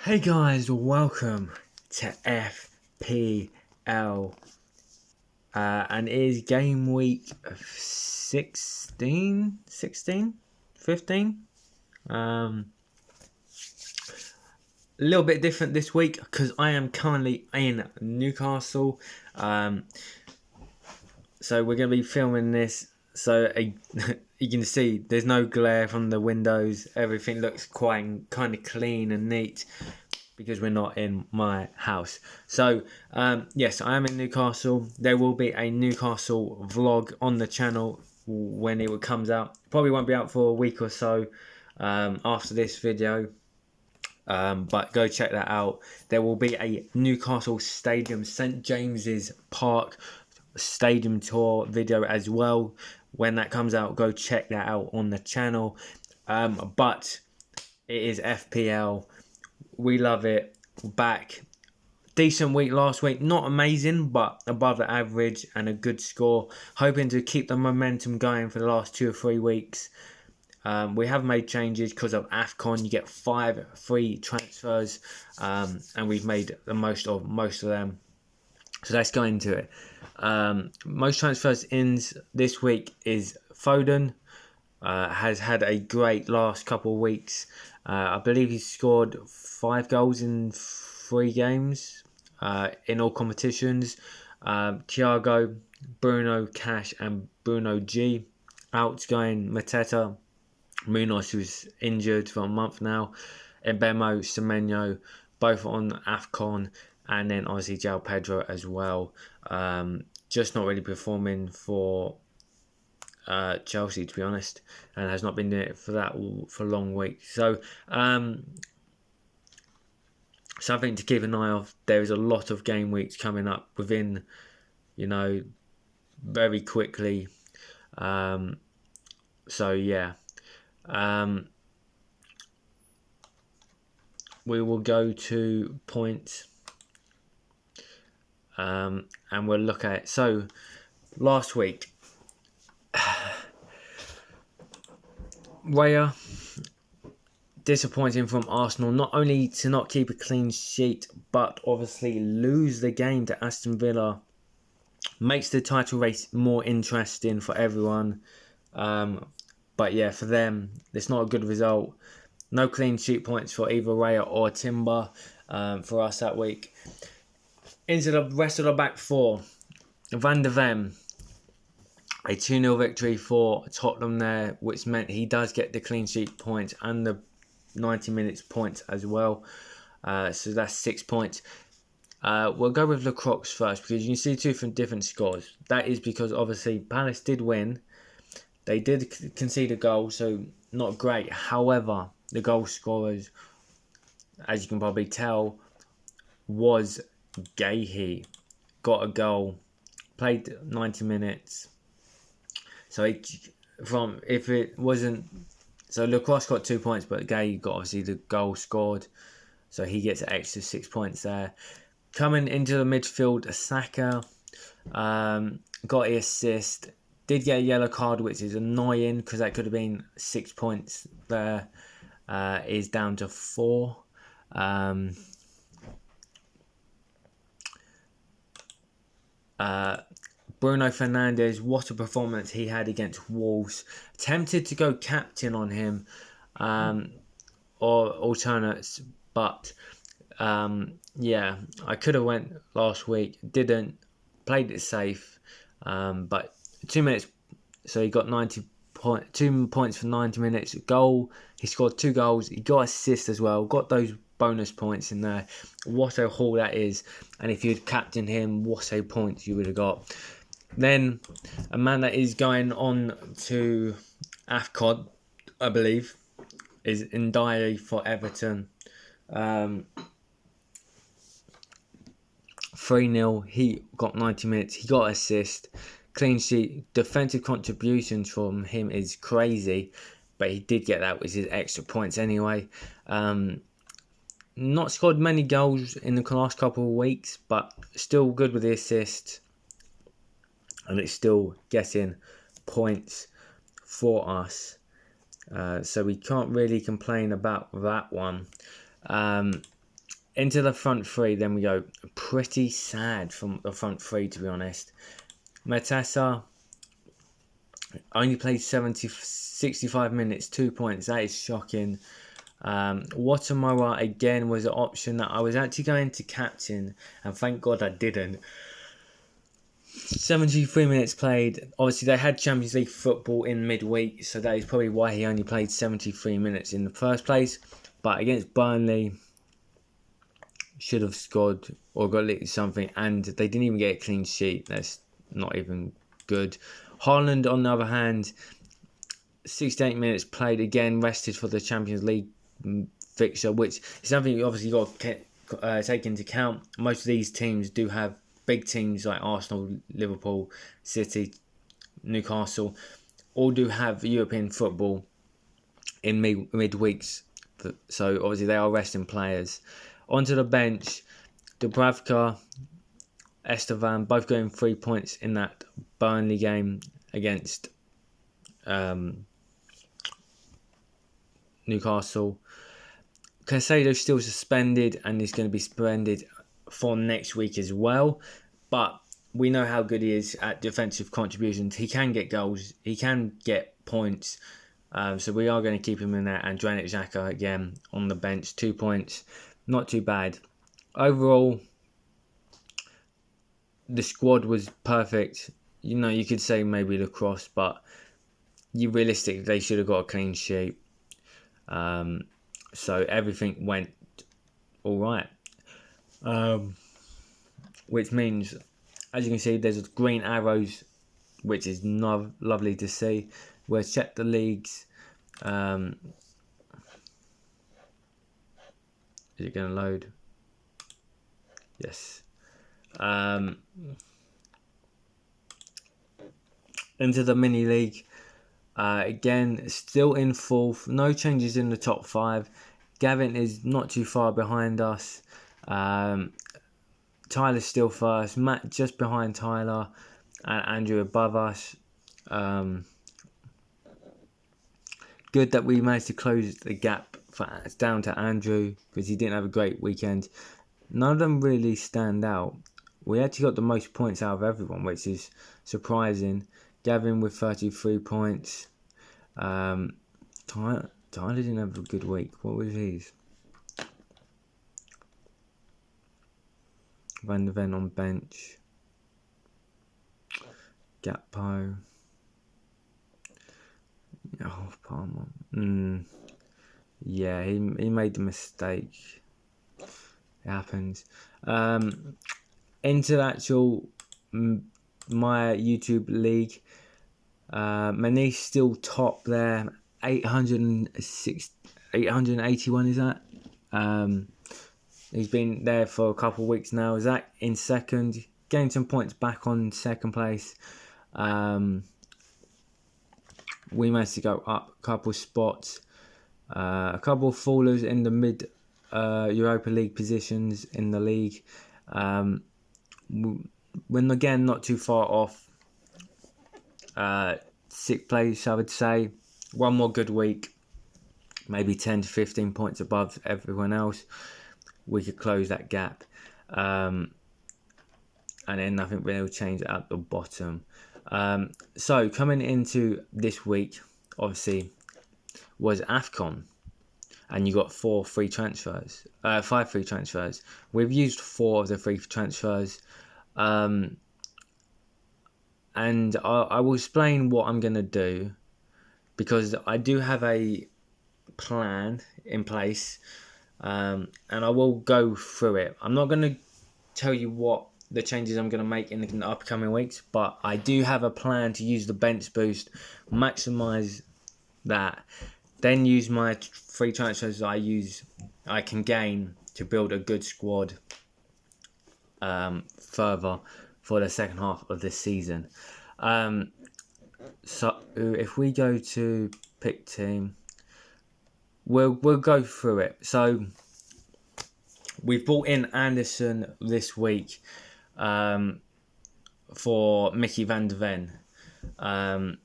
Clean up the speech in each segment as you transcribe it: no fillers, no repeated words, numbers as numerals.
Hey guys, welcome to FPL and it is game week 16, 15. A little bit different this week because I am currently in Newcastle. So we're going to be filming this. So you can see there's no glare from the windows. Everything looks quite kind of clean and neat, because we're not in my house. So, yes, I am in Newcastle. There will be a Newcastle vlog on the channel when it comes out. Probably won't be out for a week or so after this video. But go check that out. There will be a Newcastle Stadium, St James's Park Stadium tour video as well. When that comes out, go check that out on the channel. But it is FPL. We love it. Back. Decent week last week. Not amazing, but above the average and a good score. Hoping to keep the momentum going for the last 2 or 3 weeks. We have made changes because of Afcon. You get 5 free transfers. And we've made the most of them. So let's go into it. Most transfers ins this week is Foden. Has had a great last couple of weeks. I believe he's scored 5 goals in 3 games in all competitions. Thiago, Bruno, Cash and Bruno G. Outgoing Mateta, Munoz, who's injured for a month now. Mbemo, Semenyo, both on Afcon. And then obviously João Pedro as well. Just not really performing for Chelsea, to be honest, and has not been doing it for long weeks. So something to keep an eye on. There is a lot of game weeks coming up within, very quickly. So yeah, we will go to points, and we'll look at it. So last week, Raya, disappointing from Arsenal, not only to not keep a clean sheet, but obviously lose the game to Aston Villa. Makes the title race more interesting for everyone. But yeah, for them, it's not a good result. No clean sheet points for either Raya or Timber for us that week. Into the rest of the back four, Van de Ven. A 2-0 victory for Tottenham there, which meant he does get the clean sheet points and the 90 minutes points as well. So that's 6 points. We'll go with Lacroix first, because you can see 2 different scores. That is because obviously Palace did win. They did concede a goal, so not great. However, the goal scorers, as you can probably tell, was Gahey. Got a goal, played 90 minutes. So Lacroix got 2 points, but Gay got obviously the goal scored, so he gets an extra 6 points there. Coming into the midfield, Saka got the assist, did get a yellow card, which is annoying because that could have been 6 points there. Is down to 4. Bruno Fernandes, what a performance he had against Wolves. Tempted to go captain on him or alternates, but yeah, I could have went last week. Didn't. Played it safe, but 2 minutes, so he got 2 points for 90 minutes. Goal, he scored 2 goals. He got assists as well. Got those bonus points in there. What a haul that is. And if you'd captained him, what a points you would have got. Then a man that is going on to Afcon, I believe, is Ndiaye for Everton. 3-0. He got 90 minutes. He got assist. Clean sheet. Defensive contributions from him is crazy, but he did get that with his extra points anyway. Not scored many goals in the last couple of weeks, but still good with the assists. And it's still getting points for us. So we can't really complain about that one. Into the front three, then we go. Pretty sad from the front three, to be honest. Matassa only played 65 minutes, 2 points. That is shocking. Watamura again was an option that I was actually going to captain, and thank God I didn't. 73 minutes played. Obviously, they had Champions League football in midweek, so that is probably why he only played 73 minutes in the first place. But against Burnley, should have scored or got lit something, and they didn't even get a clean sheet. That's not even good. Haaland, on the other hand, 68 minutes played, again rested for the Champions League fixture, which is something you obviously got to take into account. Most of these teams do have big teams like Arsenal, Liverpool, City, Newcastle, all do have European football in midweeks. So obviously they are resting players. Onto the bench, Dubravka, Estevan, both getting 3 points in that Burnley game against Newcastle. Casado's still suspended and is going to be suspended for next week as well. But we know how good he is at defensive contributions. He can get goals. He can get points. So we are going to keep him in there. And Granit Xhaka again on the bench. 2 points. Not too bad. Overall, the squad was perfect. You know, you could say maybe lacrosse, but realistically, they should have got a clean sheet. So everything went all right. Which means, as you can see, there's green arrows, which is lovely to see. We'll check the leagues. Is it going to load? Yes. Into the mini league. Again, still in fourth. No changes in the top 5. Gavin is not too far behind us. Tyler's still first. Matt just behind Tyler. And Andrew above us. Good that we managed to close the gap down to Andrew, because he didn't have a great weekend. None of them really stand out. We actually got the most points out of everyone, which is surprising. Gavin with 33 points. Tyler didn't have a good week. What was his? Van der Ven on bench. Gakpo. Oh, Palmer. Yeah, he made the mistake. It happens. Into the actual my YouTube league. Manish still top there. 881 is that? He's been there for a couple of weeks now. Zach in second. Gained some points back on second place. We managed to go up a couple of spots. A couple of fallers in the mid Europa League positions in the league. When again not too far off 6th place, I would say. One more good week, maybe 10 to 15 points above everyone else, we could close that gap. And then nothing really will change at the bottom. So coming into this week, obviously, was Afcon. And you got 5 free transfers. We've used 4 of the free transfers. And I will explain what I'm going to do, because I do have a plan in place. And I will go through it. I'm not going to tell you what the changes I'm going to make in the upcoming weeks, but I do have a plan to use the bench boost, maximise that, then use my free transfers I can gain to build a good squad further for the second half of this season. So if we go to pick team, we'll go through it. So we've brought in Anderson this week for Mickey van der Ven. And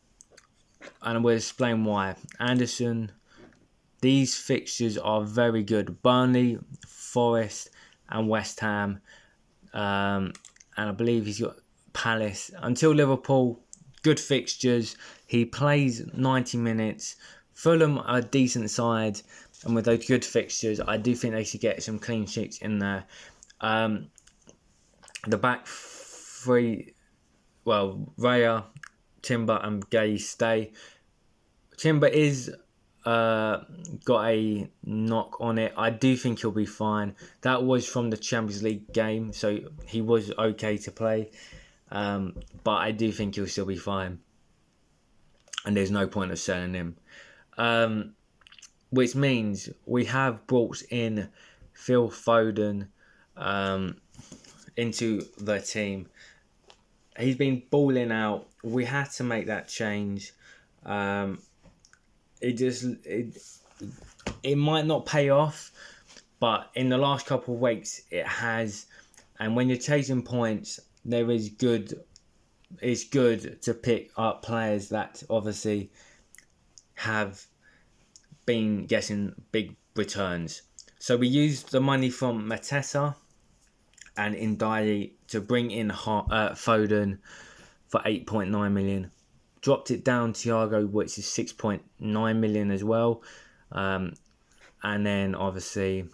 we'll explain why. Anderson, these fixtures are very good. Burnley, Forest, and West Ham. And I believe he's got Palace. Until Liverpool, good fixtures. He plays 90 minutes. Fulham are a decent side. And with those good fixtures, I do think they should get some clean sheets in there. The back three, well, Raya, Timber and Gay stay. Timber is got a knock on it. I do think he'll be fine. That was from the Champions League game, so he was okay to play. But I do think he'll still be fine. And there's no point of selling him. Which means we have brought in Phil Foden into the team. He's been balling out. We had to make that change. It might not pay off, but in the last couple of weeks it has. And when you're chasing points, it's good to pick up players that obviously have been getting big returns. So we used the money from Mateta and Ndiaye to bring in Foden for 8.9 million. Dropped it down Thiago, which is 6.9 million as well. And then obviously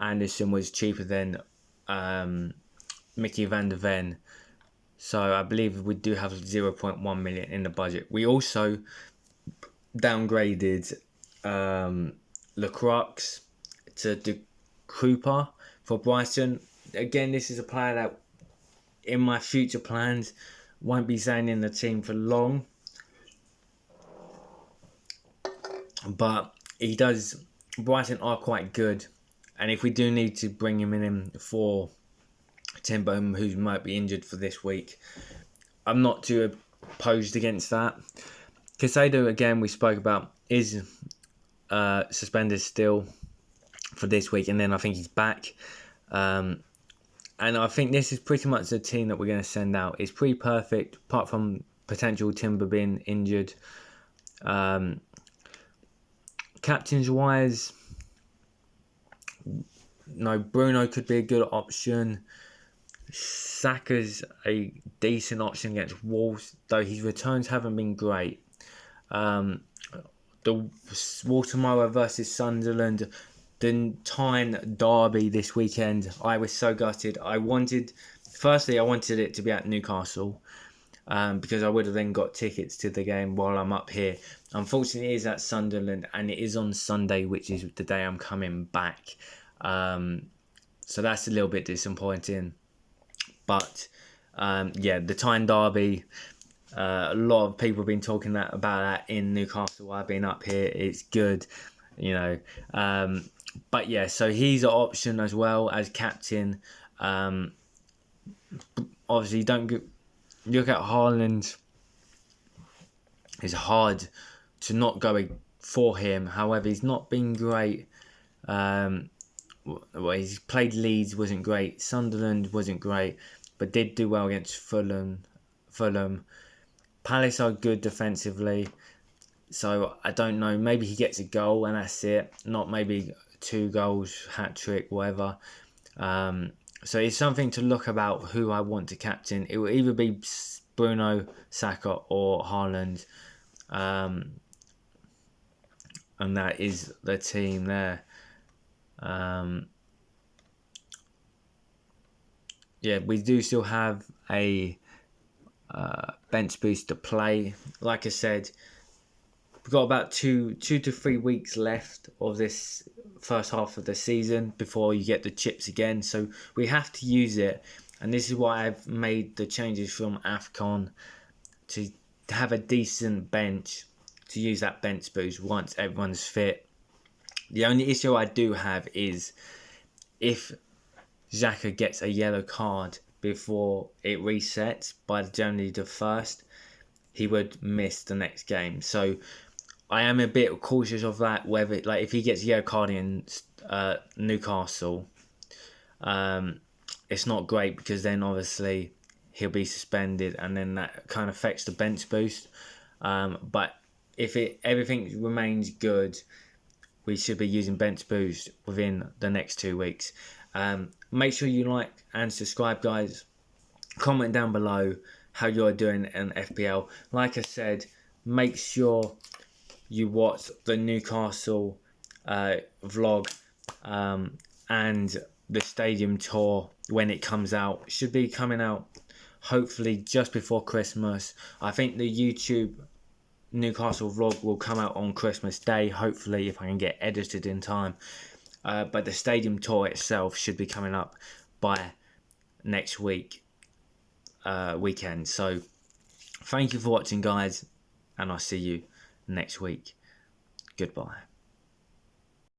Anderson was cheaper than Mickey van der Ven. So I believe we do have 0.1 million in the budget. We also downgraded Lacroix to De Cooper for Brighton. Again, this is a player that in my future plans won't be staying in the team for long, but Brighton are quite good, and if we do need to bring him in for Timber, who might be injured for this week, I'm not too opposed against that. Caicedo, again, we spoke about, is suspended still for this week, and then I think he's back. And I think this is pretty much the team that we're going to send out. It's pretty perfect, apart from potential Timber being injured. Captains-wise, no, Bruno could be a good option. Saka's a decent option against Wolves, though his returns haven't been great. The Watermower versus Sunderland, the Tyne derby this weekend, I was so gutted. I wanted it to be at Newcastle, because I would have then got tickets to the game while I'm up here. Unfortunately, it is at Sunderland, and it is on Sunday, which is the day I'm coming back. So that's a little bit disappointing. But the Tyne derby, a lot of people have been talking about that in Newcastle. I've been up here. It's good, But yeah, so he's an option as well as captain. Obviously, don't look at Haaland. It's hard to not go for him. However, he's not been great. He's played Leeds, wasn't great. Sunderland wasn't great, but did do well against Fulham. Palace are good defensively, so I don't know. Maybe he gets a goal and that's it. Not maybe 2 goals, hat trick, whatever. So it's something to look about who I want to captain. It will either be Bruno, Saka, or Haaland. And that is the team there. We do still have a bench boost to play. Like I said, we've got about two to 3 weeks left of this first half of the season before you get the chips again. So we have to use it. And this is why I've made the changes from Afcon to have a decent bench, to use that bench boost once everyone's fit. The only issue I do have is if Xhaka gets a yellow card before it resets by January the 1st, he would miss the next game. So I am a bit cautious of that, whether if he gets a yellow card in Newcastle, it's not great, because then obviously he'll be suspended and then that kind of affects the bench boost. But if everything remains good, we should be using bench boost within the next 2 weeks. Make sure you like and subscribe, guys. Comment down below how you're doing in FPL. Like I said, make sure you watch the Newcastle vlog and the stadium tour when it comes out. It should be coming out hopefully just before Christmas. I think the YouTube Newcastle vlog will come out on Christmas Day, hopefully, if I can get edited in time. But the stadium tour itself should be coming up by next week weekend. So thank you for watching, guys, and I'll see you next week. Goodbye.